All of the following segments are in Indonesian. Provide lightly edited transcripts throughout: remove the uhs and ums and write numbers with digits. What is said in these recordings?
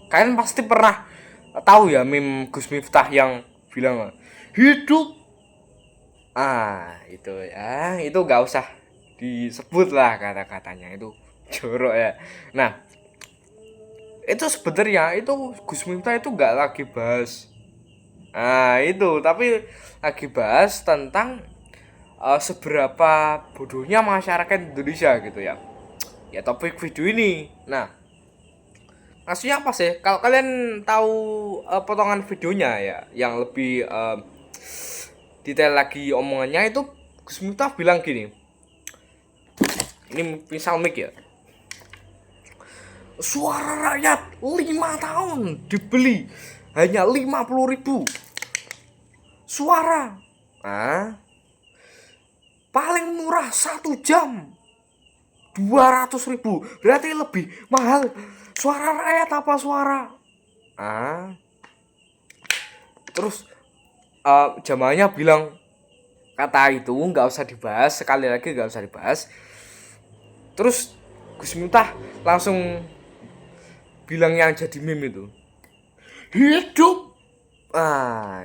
Kalian pasti pernah tahu ya meme Gus Miftah yang bilang hidup. Itu ya, itu nggak usah disebut lah kata-katanya, itu jorok ya. Nah, itu sebenarnya itu Gus Miftah itu nggak lagi bahas itu, tapi lagi bahas tentang seberapa bodohnya masyarakat Indonesia gitu ya. Ya topik video ini. Nah, maksudnya apa sih? Kalau kalian tahu potongan videonya ya, yang lebih detail lagi omongannya itu, Gus Miftah bilang gini. Ini misal mic ya. Suara rakyat 5 tahun dibeli hanya 50.000 suara. Paling murah 1 jam 200.000. Berarti lebih mahal suara rakyat apa suara? Terus jamaahnya bilang kata itu nggak usah dibahas, sekali lagi nggak usah dibahas. Terus Gus Miftah langsung bilang yang jadi meme itu, hidup.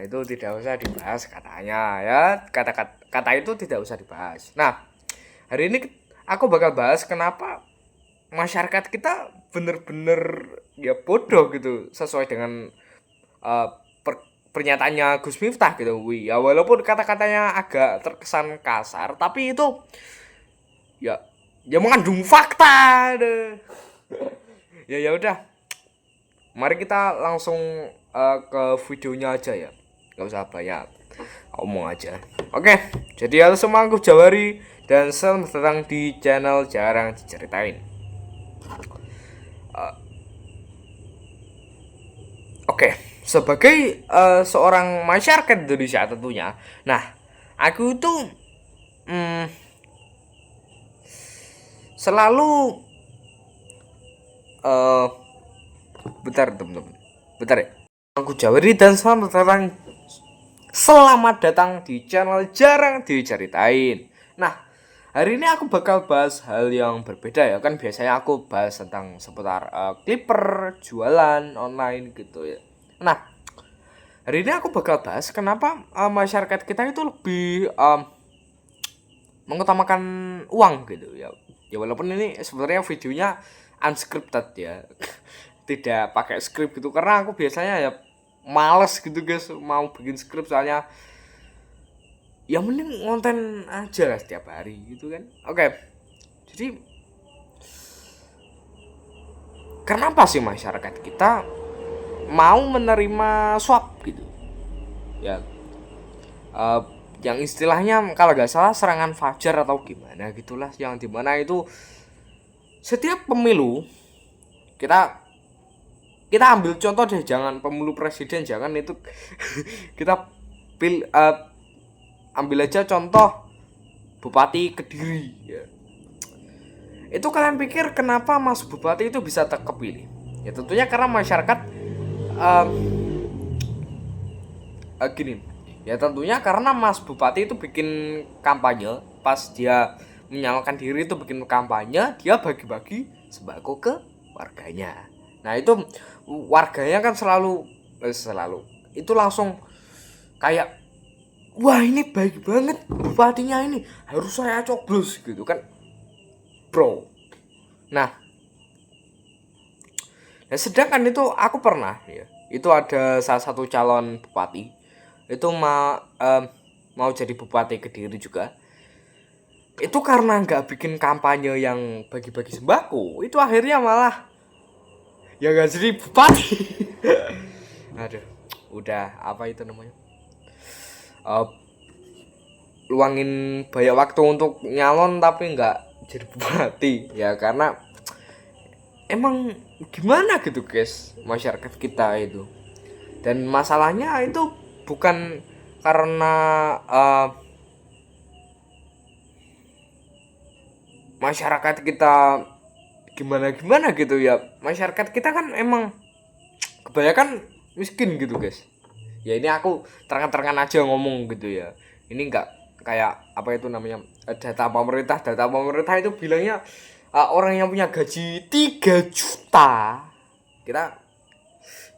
Itu tidak usah dibahas katanya ya, kata itu tidak usah dibahas. Nah, hari ini aku bakal bahas kenapa masyarakat kita bener-bener ya bodoh gitu, sesuai dengan uh, pernyataannya Gus Miftah gitu. Ya walaupun kata-katanya agak terkesan kasar, tapi itu ya mengandung fakta deh. Ya udah, mari kita langsung ke videonya aja ya, nggak usah banyak omong aja. Oke, jadi halo semua, aku Jawari dan selamat datang di channel Jarang Diceritain. Oke, sebagai seorang masyarakat Indonesia tentunya, nah aku itu selalu uh, bentar teman-teman, bentar ya. Aku Jawari dan selamat datang di channel Jarang Diceritain. Nah, hari ini aku bakal bahas hal yang berbeda ya. Kan biasanya aku bahas tentang seputar clipper, jualan online gitu ya. Nah, hari ini aku bakal bahas kenapa masyarakat kita itu lebih mengutamakan uang gitu ya. Ya walaupun ini sebenarnya videonya unscripted ya. Tidak pakai skrip gitu, karena aku biasanya ya males gitu guys mau bikin skrip, soalnya ya mending konten aja lah setiap hari gitu kan. Oke, jadi kenapa sih masyarakat kita mau menerima swap gitu ya, uh, yang istilahnya kalau nggak salah serangan fajar atau gimana gitulah, yang dimana itu setiap pemilu kita kita ambil contoh deh, jangan pemilu presiden, jangan itu kita ambil aja contoh Bupati Kediri ya. Itu kalian pikir kenapa Mas Bupati itu bisa terpilih? Ya tentunya karena masyarakat um, gini. Ya tentunya karena Mas Bupati itu bikin kampanye, pas dia menyalakan diri itu bikin kampanye, dia bagi-bagi sembako ke warganya. Nah itu warganya kan selalu itu langsung kayak, wah ini baik banget bupatinya, ini harus saya coblos gitu kan bro. Nah, sedangkan itu aku pernah ya, itu ada salah satu calon bupati itu mau jadi bupati Kediri juga. Itu karena nggak bikin kampanye yang bagi-bagi sembako, itu akhirnya malah ya nggak jadi bupati. Aduh, udah apa itu namanya, uh, luangin banyak waktu untuk nyalon tapi nggak jadi bupati ya, karena emang gimana gitu guys masyarakat kita itu. Dan masalahnya itu bukan karena masyarakat kita gimana gitu ya. Masyarakat kita kan emang kebanyakan miskin gitu guys. Ya ini aku terang-terangan aja ngomong gitu ya. Ini nggak kayak apa itu namanya, data pemerintah itu bilangnya orang yang punya gaji 3 juta kita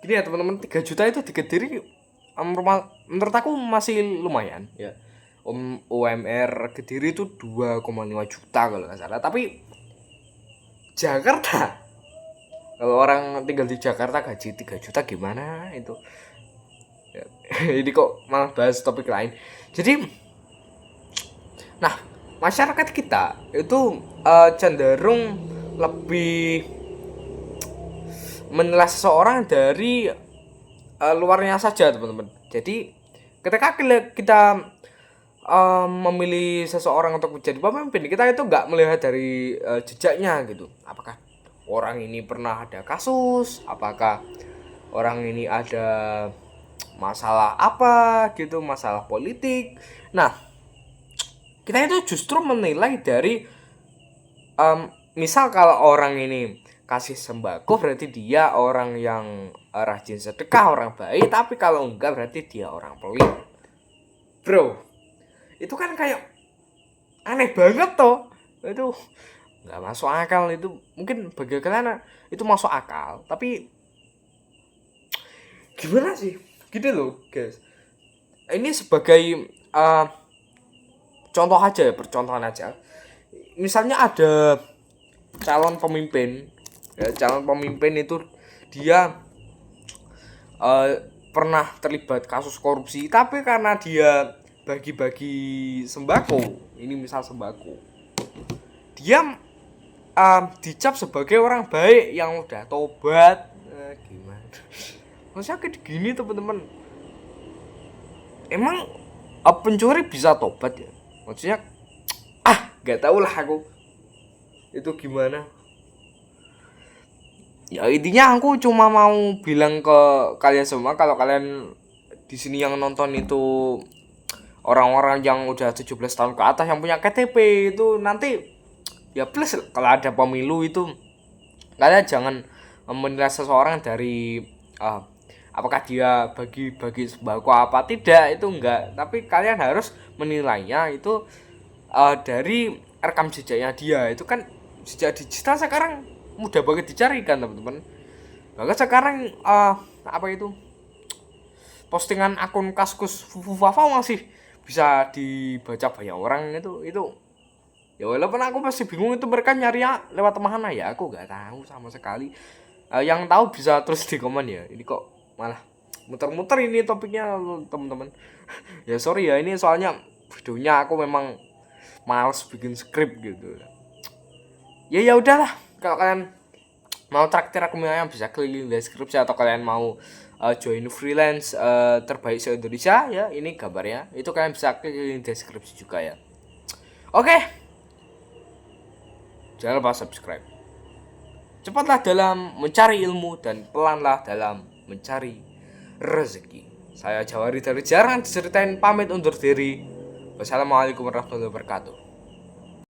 Gini ya teman-teman, 3 juta itu di Kediri menurut aku masih lumayan ya. UMR Kediri itu 2,5 juta kalau nggak salah. Tapi Jakarta, kalau orang tinggal di Jakarta gaji 3 juta gimana itu ya. Ini kok malah bahas topik lain. Jadi nah, masyarakat kita itu cenderung lebih menilai seseorang dari luarnya saja teman-teman. Jadi ketika kita memilih seseorang untuk menjadi pemimpin, kita itu nggak melihat dari jejaknya gitu. Apakah orang ini pernah ada kasus, apakah orang ini ada masalah apa gitu, masalah politik. Nah, kita itu justru menilai dari misal kalau orang ini kasih sembako berarti dia orang yang rajin sedekah, orang baik. Tapi kalau enggak berarti dia orang pelit. Bro, itu kan kayak aneh banget toh. Itu nggak masuk akal. Itu mungkin bagi kalian itu masuk akal, tapi gimana sih gitu loh guys. Ini sebagai contoh aja ya, percontohan aja. Misalnya ada calon pemimpin ya, calon pemimpin itu dia pernah terlibat kasus korupsi, tapi karena dia bagi-bagi sembako, ini misal sembako, dia dicap sebagai orang baik yang udah tobat. Gimana maksudnya kayak gini teman-teman, emang pencuri bisa tobat ya? Maksudnya nggak tahu lah aku itu gimana. Ya intinya aku cuma mau bilang ke kalian semua, kalau kalian di sini yang nonton itu orang-orang yang udah 17 tahun ke atas yang punya KTP, itu nanti ya plus kalau ada pemilu itu kalian jangan menilai seseorang dari apakah dia bagi-bagi sembako apa tidak, itu enggak. Tapi kalian harus menilainya itu dari rekam jejaknya dia. Itu kan jejak digital sekarang mudah banget dicari kan teman-teman. Bahkan sekarang apa itu postingan akun Kaskus Fufafa masih bisa dibaca banyak orang. Itu ya walaupun aku masih bingung itu mereka nyarinya lewat mana ya, aku nggak tahu sama sekali. Yang tahu bisa terus di komen ya. Ini kok malah muter-muter ini topiknya teman-teman. Ya sorry ya, ini soalnya videonya aku memang males bikin skrip gitu. Ya udahlah, kalau kalian mau traktir aku yang bisa klik di deskripsi, atau kalian mau join freelance terbaik se Indonesia ya, ini gambarnya, itu kalian bisa klik di deskripsi juga ya. Oke, jangan lupa subscribe. Cepatlah dalam mencari ilmu dan pelanlah dalam mencari rezeki. Saya Jawari dari Jarang Diceritain pamit undur diri. Wassalamualaikum warahmatullahi wabarakatuh.